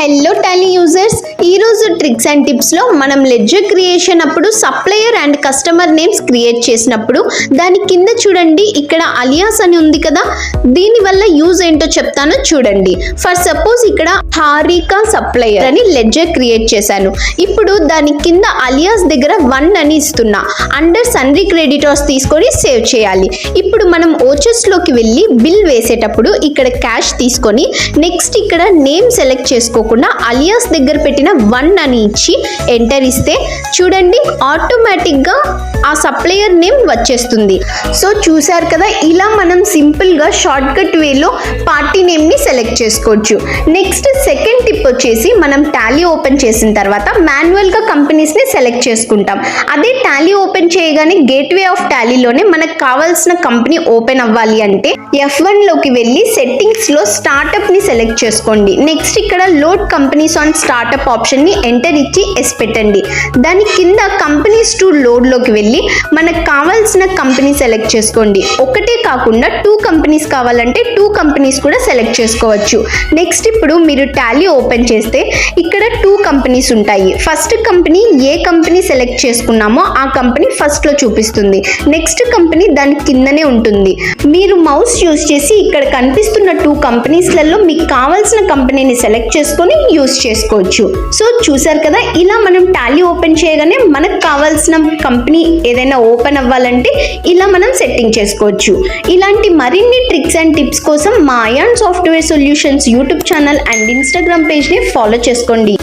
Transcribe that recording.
Hello Tally users, ఈరోజు tricks and టిప్స్లో మనం ledger creation అప్పుడు supplier and customer names create చేసినప్పుడు దాని కింద చూడండి, ఇక్కడ అలియాస్ అని ఉంది కదా, దీనివల్ల యూజ్ ఏంటో చెప్తాను చూడండి. ఫర్ సపోజ్ ఇక్కడ హారికా సప్లయర్ అని లెడ్జర్ క్రియేట్ చేశాను. ఇప్పుడు దాని కింద అలియాస్ దగ్గర 1 అని ఇస్తున్నా. అండర్ సన్రీ క్రెడిటర్స్ తీసుకొని సేవ్ చేయాలి. ఇప్పుడు మనం ఓచెస్లోకి వెళ్ళి బిల్ వేసేటప్పుడు ఇక్కడ క్యాష్ తీసుకొని నెక్స్ట్ ఇక్కడ నేమ్ సెలెక్ట్ చేసుకోకుండా అలియాస్ దగ్గర పెట్టిన 1 అని ఇచ్చి ఎంటర్ ఇస్తే చూడండి, ఆటోమేటిక్గా ఆ సప్లయర్ నేమ్ వచ్చేస్తుంది. సో చూసారు కదా, ఇలా మనం సింపుల్గా షార్ట్ కట్ వేలో పార్టీ నేమ్ని సెలెక్ట్ చేసుకోవచ్చు. నెక్స్ట్ సెకండ్ టిప్ వచ్చేసి, మనం టాలీ ఓపెన్ చేసిన తర్వాత మాన్యువల్గా కంపెనీస్ని సెలెక్ట్ చేసుకుంటాం. అదే టాలీ ఓపెన్ చేయగానే గేట్వే ఆఫ్ టాలీలోనే మనకు కావాల్సిన కంపెనీ ఓపెన్ అవ్వాలి అంటే F1లోకి వెళ్ళి సెట్టింగ్స్లో స్టార్టప్ని సెలెక్ట్ చేసుకోండి. నెక్స్ట్ ఇక్కడ లోడ్ కంపెనీస్ ఆన్ స్టార్టప్ ఆప్షన్ని ఎంటర్ ఇచ్చి ఎస్ పెట్టండి. దాని కింద కంపెనీస్ టు లోడ్లోకి వెళ్ళి మనకు కావాల్సిన కంపెనీ సెలెక్ట్ చేసుకోండి. ఒకటే కాకుండా 2 కంపెనీస్ కావాలంటే 2 కంపెనీస్ కూడా సెలెక్ట్ చేసుకోవచ్చు. నెక్స్ట్ ఇప్పుడు మీరు టాలీ ఓపెన్ చేస్తే ఇక్కడ 2 కంపెనీస్ ఉంటాయి. ఫస్ట్ కంపెనీ ఏ కంపెనీ సెలెక్ట్ చేసుకున్నామో ఆ కంపెనీ ఫస్ట్లో చూపిస్తుంది. నెక్స్ట్ కంపెనీ దాని కిందనే ఉంటుంది. మీరు మౌస్ యూజ్ చేసి ఇక్కడ కనిపిస్తున్న 2 కంపెనీస్లలో మీకు కావాల్సిన కంపెనీని సెలెక్ట్ చేసుకొని యూజ్ చేసుకోవచ్చు. సో చూసారు కదా, ఇలా మనం టాలీ ఓపెన్ చేయగానే మనకు కావాల్సిన కంపెనీ ఏదైనా ఓపెన్ అవ్వాలంటే ఇలా మనం సెట్టింగ్ చేసుకోవచ్చు. ఇలాంటి మరిన్ని ట్రిక్స్ అండ్ టిప్స్ కోసం మా Ayaan software solutions YouTube channel and Instagram పేజ్ని ఫాలో చేసుకోండి.